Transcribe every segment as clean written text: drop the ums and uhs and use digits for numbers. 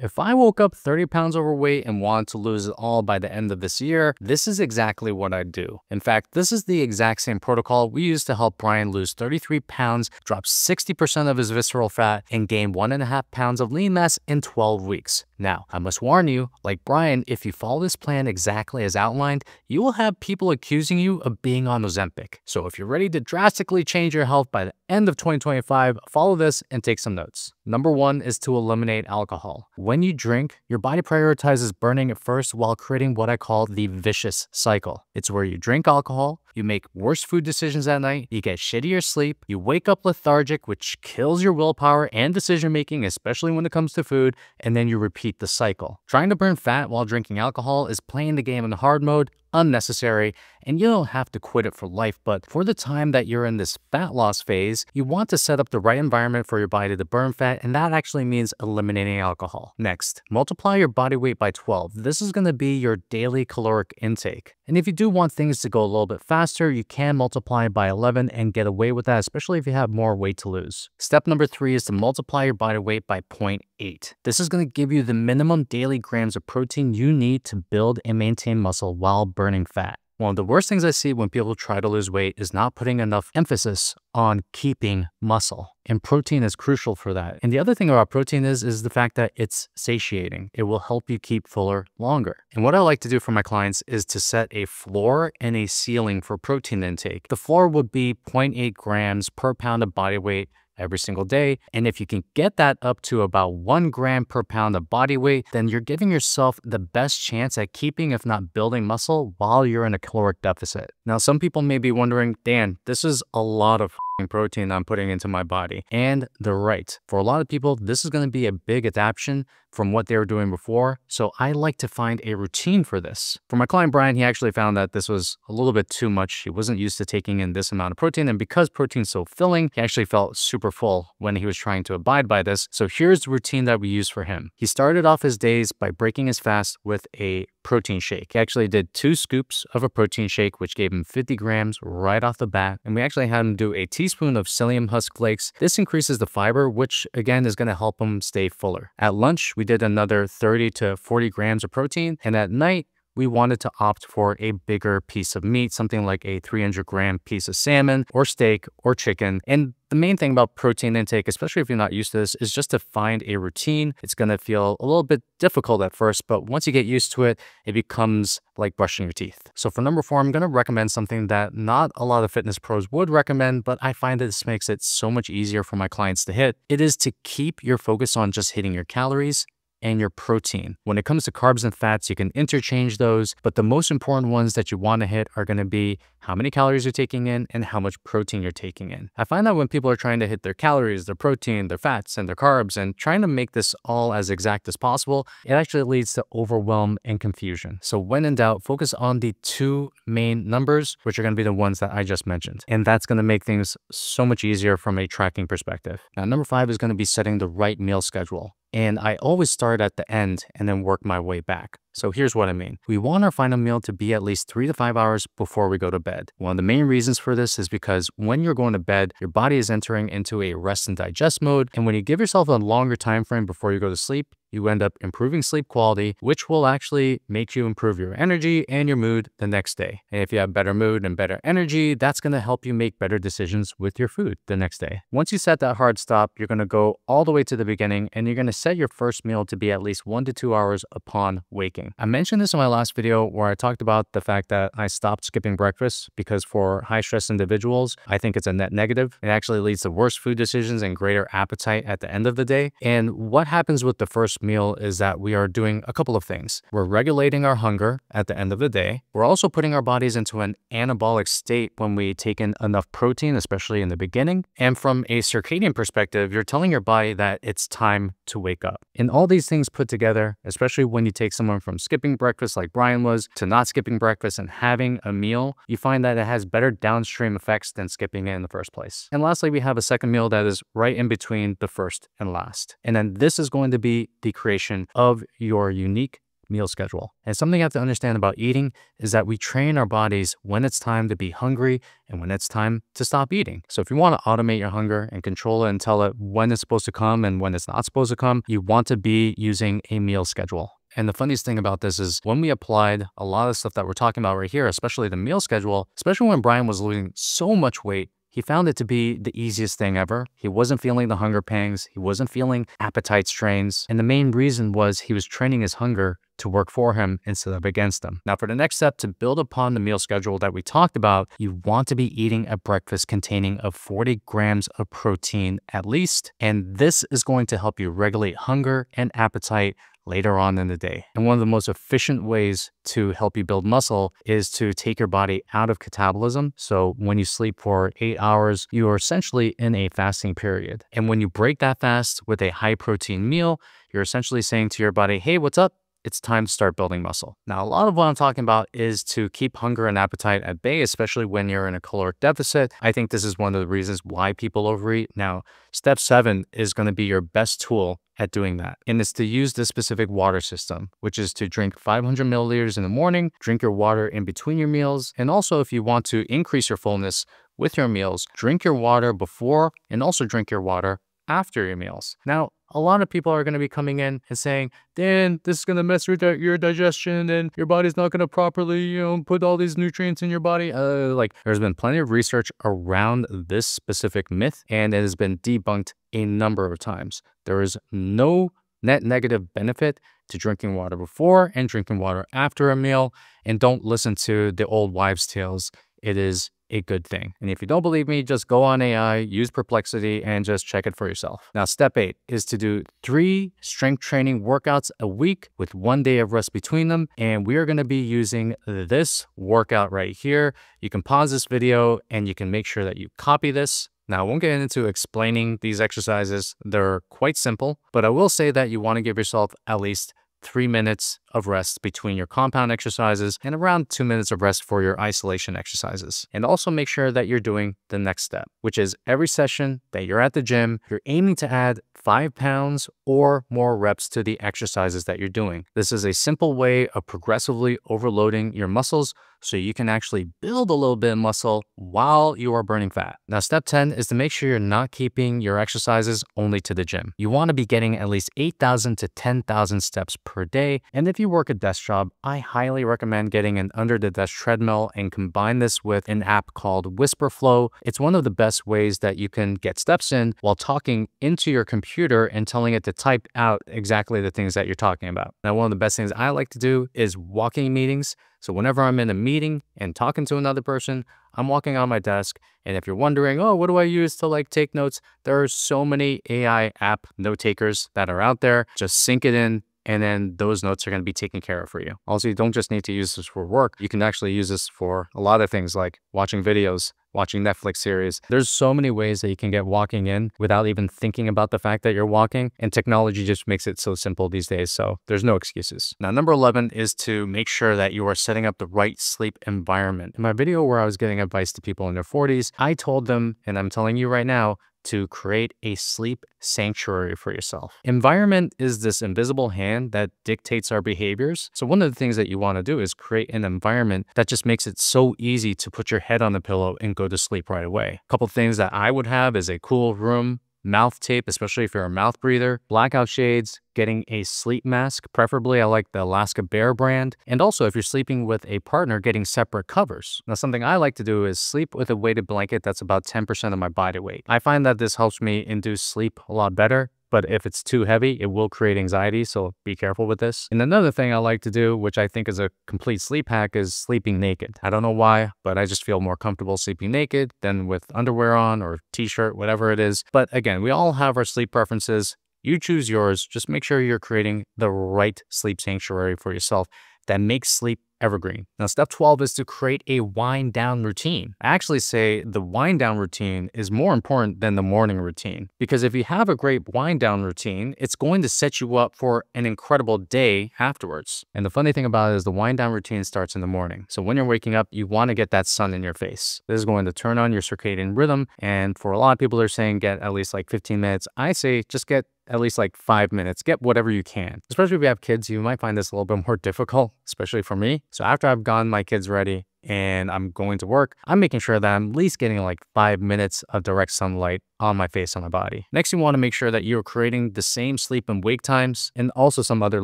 if I woke up 30 pounds overweight and wanted to lose it all by the end of this year, this is exactly what I'd do. In fact, this is the exact same protocol we used to help Brian lose 33 pounds, drop 60% of his visceral fat, and gain 1.5 pounds of lean mass in 12 weeks. Now, I must warn you, like Brian, if you follow this plan exactly as outlined, you will have people accusing you of being on Ozempic. So if you're ready to drastically change your health by the end of 2025, follow this and take some notes. Number 1 is to eliminate alcohol. When you drink, your body prioritizes burning it first while creating what I call the vicious cycle. It's where you drink alcohol, you make worse food decisions at night, you get shittier sleep, you wake up lethargic, which kills your willpower and decision making, especially when it comes to food, and then you repeat the cycle. Trying to burn fat while drinking alcohol is playing the game in hard mode, unnecessary, and you don't have to quit it for life, but for the time that you're in this fat loss phase, you want to set up the right environment for your body to burn fat, and that actually means eliminating alcohol. Next, multiply your body weight by 12. This is going to be your daily caloric intake. And if you do want things to go a little bit faster, you can multiply by 11 and get away with that, especially if you have more weight to lose. Step number 3 is to multiply your body weight by 0.8. This is going to give you the minimum daily grams of protein you need to build and maintain muscle while burning fat. One of the worst things I see when people try to lose weight is not putting enough emphasis on keeping muscle. And protein is crucial for that. And the other thing about protein is the fact that it's satiating. It will help you keep fuller longer. And what I like to do for my clients is to set a floor and a ceiling for protein intake. The floor would be 0.8 grams per pound of body weight every single day. And if you can get that up to about 1 gram per pound of body weight, then you're giving yourself the best chance at keeping, if not building muscle while you're in a caloric deficit. Now, some people may be wondering, Dan, this is a lot of protein I'm putting into my body. And they're right. For a lot of people, this is going to be a big adaptation from what they were doing before. So I like to find a routine for this. For my client, Brian, he actually found that this was a little bit too much. He wasn't used to taking in this amount of protein. And because protein's so filling, he actually felt super full when he was trying to abide by this. So here's the routine that we use for him. He started off his days by breaking his fast with a protein shake. He actually did 2 scoops of a protein shake, which gave him 50 grams right off the bat. And we actually had him do a teaspoon of psyllium husk flakes. This increases the fiber, which again is going to help him stay fuller. At lunch, we did another 30 to 40 grams of protein. And at night, we wanted to opt for a bigger piece of meat, something like a 300-gram piece of salmon or steak or chicken. And the main thing about protein intake, especially if you're not used to this, is just to find a routine. It's going to feel a little bit difficult at first, but once you get used to it, it becomes like brushing your teeth. So for number 4, I'm going to recommend something that not a lot of fitness pros would recommend, but I find that this makes it so much easier for my clients to hit. It is to keep your focus on just hitting your calories and your protein. When it comes to carbs and fats, you can interchange those, but the most important ones that you want to hit are going to be how many calories you're taking in and how much protein you're taking in. I find that when people are trying to hit their calories, their protein, their fats, and their carbs, and trying to make this all as exact as possible, it actually leads to overwhelm and confusion. So when in doubt, focus on the 2 main numbers, which are going to be the ones that I just mentioned. And that's going to make things so much easier from a tracking perspective. Now, number 5 is going to be setting the right meal schedule. And I always start at the end and then work my way back. So here's what I mean. We want our final meal to be at least 3 to 5 hours before we go to bed. One of the main reasons for this is because when you're going to bed, your body is entering into a rest and digest mode. And when you give yourself a longer time frame before you go to sleep, you end up improving sleep quality, which will actually make you improve your energy and your mood the next day. And if you have better mood and better energy, that's going to help you make better decisions with your food the next day. Once you set that hard stop, you're going to go all the way to the beginning and you're going to set your first meal to be at least 1 to 2 hours upon waking. I mentioned this in my last video where I talked about the fact that I stopped skipping breakfast because for high stress individuals, I think it's a net negative. It actually leads to worse food decisions and greater appetite at the end of the day. And what happens with the first meal is that we are doing a couple of things. We're regulating our hunger at the end of the day. We're also putting our bodies into an anabolic state when we take in enough protein, especially in the beginning. And from a circadian perspective, you're telling your body that it's time to wake up. And all these things put together, especially when you take someone from skipping breakfast like Brian was to not skipping breakfast and having a meal, you find that it has better downstream effects than skipping it in the first place. And lastly, we have a second meal that is right in between the first and last. And then this is going to be the creation of your unique meal schedule. And something you have to understand about eating is that we train our bodies when it's time to be hungry and when it's time to stop eating. So if you want to automate your hunger and control it and tell it when it's supposed to come and when it's not supposed to come, you want to be using a meal schedule. And the funniest thing about this is when we applied a lot of stuff that we're talking about right here, especially the meal schedule, especially when Brian was losing so much weight, he found it to be the easiest thing ever. He wasn't feeling the hunger pangs. He wasn't feeling appetite strains. And the main reason was he was training his hunger to work for him instead of against him. Now, for the next step to build upon the meal schedule that we talked about, you want to be eating a breakfast containing of 40 grams of protein at least. And this is going to help you regulate hunger and appetite later on in the day. And one of the most efficient ways to help you build muscle is to take your body out of catabolism. So when you sleep for 8 hours, you are essentially in a fasting period. And when you break that fast with a high protein meal, you're essentially saying to your body, hey, what's up? It's time to start building muscle. Now, a lot of what I'm talking about is to keep hunger and appetite at bay, especially when you're in a caloric deficit. I think this is one of the reasons why people overeat. Now, step 7 is going to be your best tool at doing that. And it's to use this specific water system, which is to drink 500 milliliters in the morning, drink your water in between your meals. And also, if you want to increase your fullness with your meals, drink your water before and also drink your water after your meals. Now, a lot of people are going to be coming in and saying, Dan, this is going to mess with your digestion and your body's not going to properly, put all these nutrients in your body. There's been plenty of research around this specific myth, and it has been debunked a number of times. There is no net negative benefit to drinking water before and drinking water after a meal. And don't listen to the old wives' tales. It is a good thing. And if you don't believe me, just go on AI, use Perplexity, and just check it for yourself. Now, step 8 is to do 3 strength training workouts a week with 1 day of rest between them. And we are going to be using this workout right here. You can pause this video and you can make sure that you copy this. Now, I won't get into explaining these exercises. They're quite simple, but I will say that you want to give yourself at least 3 minutes of rest between your compound exercises and around 2 minutes of rest for your isolation exercises. And also make sure that you're doing the next step, which is every session that you're at the gym, you're aiming to add 5 pounds or more reps to the exercises that you're doing. This is a simple way of progressively overloading your muscles so you can actually build a little bit of muscle while you are burning fat. Now, step 10 is to make sure you're not keeping your exercises only to the gym. You want to be getting at least 8,000 to 10,000 steps per day. And if you work a desk job, I highly recommend getting an under the desk treadmill and combine this with an app called Whisper Flow. It's one of the best ways that you can get steps in while talking into your computer and telling it to type out exactly the things that you're talking about. Now, one of the best things I like to do is walking meetings. So whenever I'm in a meeting and talking to another person, I'm walking on my desk. And if you're wondering, oh, what do I use to take notes? There are so many AI app note takers that are out there. Just sync it in, and then those notes are going to be taken care of for you. Also, you don't just need to use this for work. You can actually use this for a lot of things like watching videos, watching Netflix series. There's so many ways that you can get walking in without even thinking about the fact that you're walking. And technology just makes it so simple these days. So there's no excuses. Now, number 11 is to make sure that you are setting up the right sleep environment. In my video where I was giving advice to people in their 40s, I told them, and I'm telling you right now, to create a sleep sanctuary for yourself. Environment is this invisible hand that dictates our behaviors. So one of the things that you want to do is create an environment that just makes it so easy to put your head on the pillow and go to sleep right away. A couple things that I would have is a cool room, mouth tape, especially if you're a mouth breather, blackout shades, getting a sleep mask. Preferably, I like the Alaska Bear brand. And also, if you're sleeping with a partner, getting separate covers. Now, something I like to do is sleep with a weighted blanket that's about 10% of my body weight. I find that this helps me induce sleep a lot better. But if it's too heavy, it will create anxiety, so be careful with this. And another thing I like to do, which I think is a complete sleep hack, is sleeping naked. I don't know why, but I just feel more comfortable sleeping naked than with underwear on or t-shirt, whatever it is. But again, we all have our sleep preferences. You choose yours. Just make sure you're creating the right sleep sanctuary for yourself that makes sleep evergreen. Now, step 12 is to create a wind down routine. I actually say the wind down routine is more important than the morning routine, because if you have a great wind down routine, it's going to set you up for an incredible day afterwards. And the funny thing about it is the wind down routine starts in the morning. So when you're waking up, you want to get that sun in your face. This is going to turn on your circadian rhythm. And for a lot of people, they're saying get at least 15 minutes. I say just get at least like 5 minutes. Get whatever you can. Especially if you have kids, you might find this a little bit more difficult, especially for me. So after I've gotten my kids ready and I'm going to work, I'm making sure that I'm at least getting like 5 minutes of direct sunlight on my face, on my body. Next, you want to make sure that you're creating the same sleep and wake times. And also some other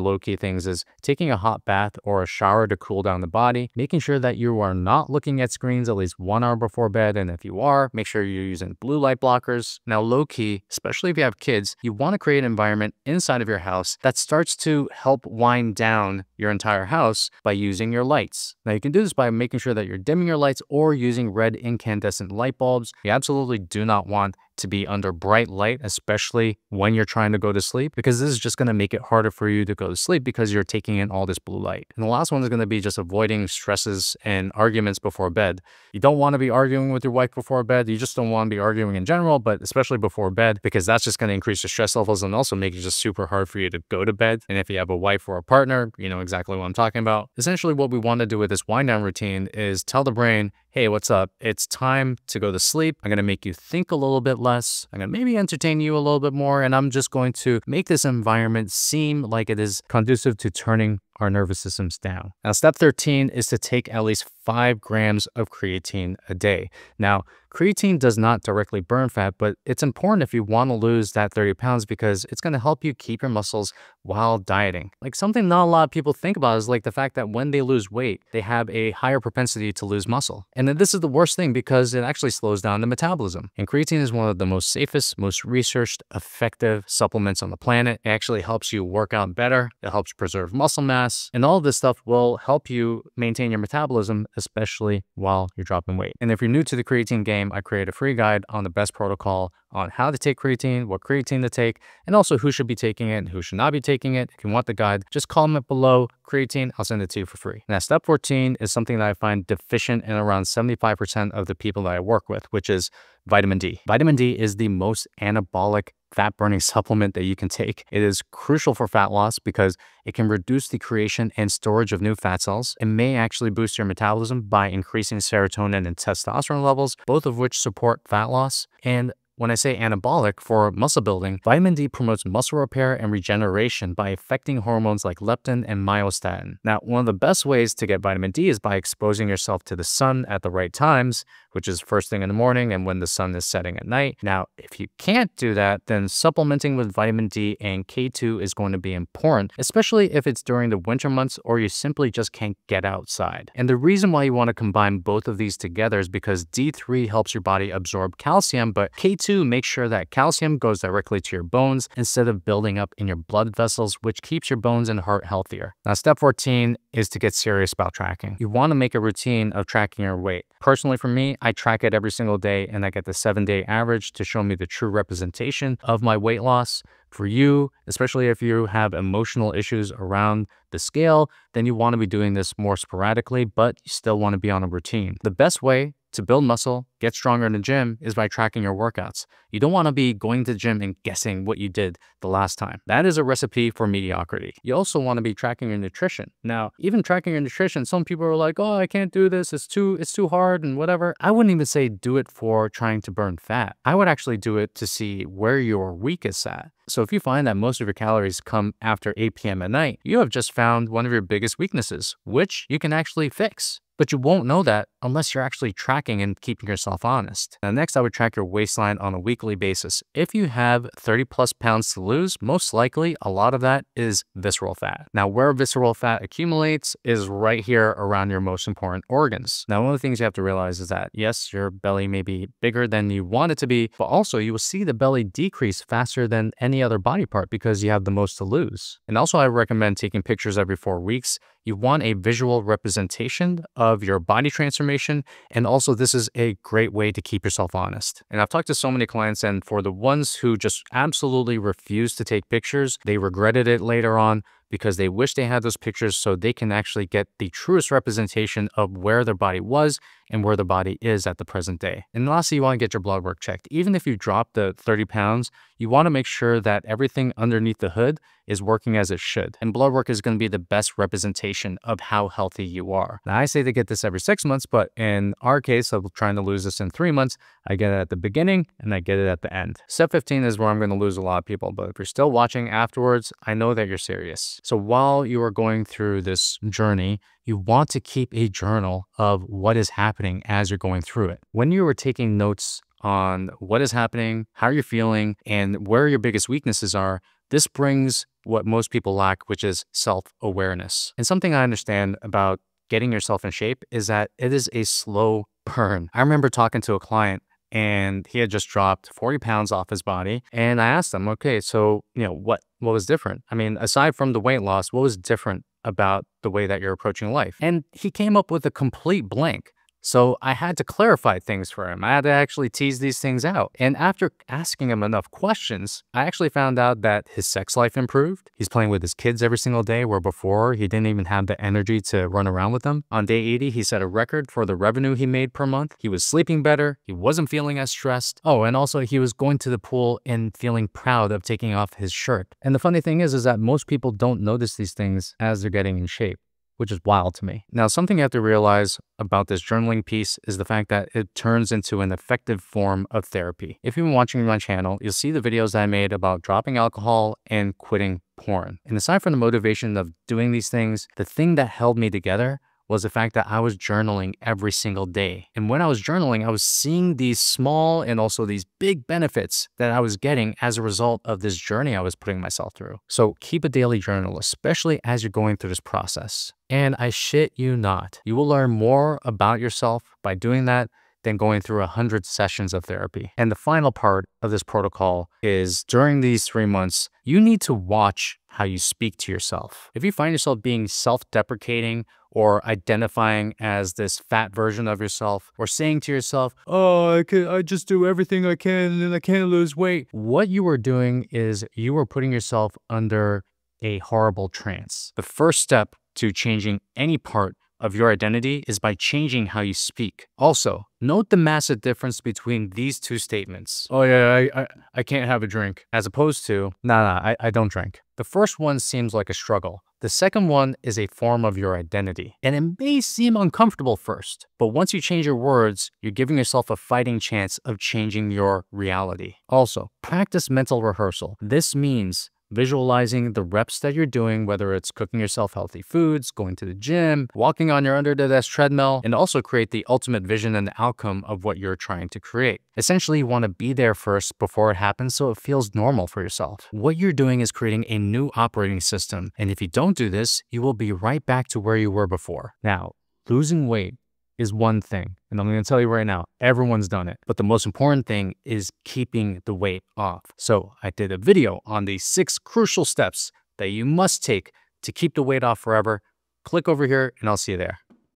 low-key things is taking a hot bath or a shower to cool down the body, making sure that you are not looking at screens at least 1 hour before bed. And if you are, make sure you're using blue light blockers. Now, low-key, especially if you have kids, you want to create an environment inside of your house that starts to help wind down your entire house by using your lights. Now, you can do this by making sure that you're dimming your lights or using red incandescent light bulbs. You absolutely do not want to be under bright light, especially when you're trying to go to sleep, because this is just going to make it harder for you to go to sleep because you're taking in all this blue light. And the last one is going to be just avoiding stresses and arguments before bed. You don't want to be arguing with your wife before bed. You just don't want to be arguing in general, but especially before bed, because that's just going to increase your stress levels and also make it just super hard for you to go to bed. And if you have a wife or a partner, you know exactly what I'm talking about. Essentially, what we want to do with this wind down routine is tell the brain, hey, what's up? It's time to go to sleep. I'm going to make you think a little bit less. I'm going to maybe entertain you a little bit more. And I'm just going to make this environment seem like it is conducive to turning our nervous systems down. Now, step 13 is to take at least 5 grams of creatine a day. Now, creatine does not directly burn fat, but it's important if you want to lose that 30 pounds because it's going to help you keep your muscles while dieting. Like something not a lot of people think about is like the fact that when they lose weight, they have a higher propensity to lose muscle. And then this is the worst thing because it actually slows down the metabolism. And creatine is one of the most safest, most researched, effective supplements on the planet. It actually helps you work out better. It helps preserve muscle mass. And all of this stuff will help you maintain your metabolism, especially while you're dropping weight. And if you're new to the creatine game, I create a free guide on the best protocol on how to take creatine, what creatine to take, and also who should be taking it and who should not be taking it. If you want the guide, just comment below creatine. I'll send it to you for free. Now, step 14 is something that I find deficient in around 75% of the people that I work with, which is vitamin D. Vitamin D is the most anabolic fat-burning supplement that you can take. It is crucial for fat loss because it can reduce the creation and storage of new fat cells. It may actually boost your metabolism by increasing serotonin and testosterone levels, both of which support fat loss. And when I say anabolic for muscle building, vitamin D promotes muscle repair and regeneration by affecting hormones like leptin and myostatin. Now, one of the best ways to get vitamin D is by exposing yourself to the sun at the right times, which is first thing in the morning and when the sun is setting at night. Now, if you can't do that, then supplementing with vitamin D and K2 is going to be important, especially if it's during the winter months or you simply just can't get outside. And the reason why you want to combine both of these together is because D3 helps your body absorb calcium, but K2 makes sure that calcium goes directly to your bones instead of building up in your blood vessels, which keeps your bones and heart healthier. Now, step 14 is to get serious about tracking. You want to make a routine of tracking your weight. Personally, for me, I track it every single day and I get the 7-day average to show me the true representation of my weight loss. For you, especially if you have emotional issues around the scale, then you want to be doing this more sporadically, but you still want to be on a routine. The best way to build muscle, get stronger in the gym is by tracking your workouts. You don't want to be going to the gym and guessing what you did the last time. That is a recipe for mediocrity. You also want to be tracking your nutrition. Now, even tracking your nutrition, some people are like, oh, I can't do this. It's too hard and whatever. I wouldn't even say do it for trying to burn fat. I would actually do it to see where your weakest at. So if you find that most of your calories come after 8 p.m. at night, you have just found one of your biggest weaknesses, which you can actually fix. But you won't know that unless you're actually tracking and keeping yourself honest. Now, next, I would track your waistline on a weekly basis. If you have 30 plus pounds to lose, most likely a lot of that is visceral fat. Now, where visceral fat accumulates is right here around your most important organs. Now, one of the things you have to realize is that, yes, your belly may be bigger than you want it to be, but also you will see the belly decrease faster than any other body part because you have the most to lose. And also, I recommend taking pictures every 4 weeks. You want a visual representation of your body transformation. And also, this is a great way to keep yourself honest. And I've talked to so many clients, and for the ones who just absolutely refuse to take pictures, they regretted it later on because they wish they had those pictures so they can actually get the truest representation of where their body was and where the body is at the present day. And lastly, you want to get your blood work checked. Even if you drop the 30 pounds, you want to make sure that everything underneath the hood is working as it should. And blood work is going to be the best representation of how healthy you are. Now, I say to get this every 6 months, but in our case of trying to lose this in 3 months, I get it at the beginning and I get it at the end. Step 15 is where I'm going to lose a lot of people, but if you're still watching afterwards, I know that you're serious. So while you are going through this journey, you want to keep a journal of what is happening as you're going through it. When you are taking notes on what is happening, how you're feeling, and where your biggest weaknesses are, this brings what most people lack, which is self-awareness. And something I understand about getting yourself in shape is that it is a slow burn. I remember talking to a client and he had just dropped 40 pounds off his body. And I asked him, okay, so, what was different? I mean, aside from the weight loss, what was different about the way that you're approaching life? And he came up with a complete blank. So I had to clarify things for him. I had to actually tease these things out. And after asking him enough questions, I actually found out that his sex life improved. He's playing with his kids every single day, where before he didn't even have the energy to run around with them. On day 80, he set a record for the revenue he made per month. He was sleeping better. He wasn't feeling as stressed. Oh, and also he was going to the pool and feeling proud of taking off his shirt. And the funny thing is that most people don't notice these things as they're getting in shape, which is wild to me. Now, something you have to realize about this journaling piece is the fact that it turns into an effective form of therapy. If you've been watching my channel, you'll see the videos I made about dropping alcohol and quitting porn. And aside from the motivation of doing these things, the thing that held me together was the fact that I was journaling every single day. And when I was journaling, I was seeing these small and also these big benefits that I was getting as a result of this journey I was putting myself through. So keep a daily journal, especially as you're going through this process. And I shit you not, you will learn more about yourself by doing that than going through 100 sessions of therapy. And the final part of this protocol is during these 3 months, you need to watch how you speak to yourself. If you find yourself being self-deprecating or identifying as this fat version of yourself, or saying to yourself, oh, I just do everything I can and I can't lose weight, what you are doing is you are putting yourself under a horrible trance. The first step to changing any part of your identity is by changing how you speak. Also, note the massive difference between these two statements. Oh yeah, I can't have a drink. As opposed to, nah, I don't drink. The first one seems like a struggle. The second one is a form of your identity. And it may seem uncomfortable first, but once you change your words, you're giving yourself a fighting chance of changing your reality. Also, practice mental rehearsal. This means visualizing the reps that you're doing, whether it's cooking yourself healthy foods, going to the gym, walking on your under the desk treadmill, and also create the ultimate vision and outcome of what you're trying to create. Essentially, you want to be there first before it happens so it feels normal for yourself. What you're doing is creating a new operating system, and if you don't do this, you will be right back to where you were before. Now, losing weight is one thing, and I'm going to tell you right now, everyone's done it. But the most important thing is keeping the weight off. So I did a video on the 6 crucial steps that you must take to keep the weight off forever. Click over here and I'll see you there.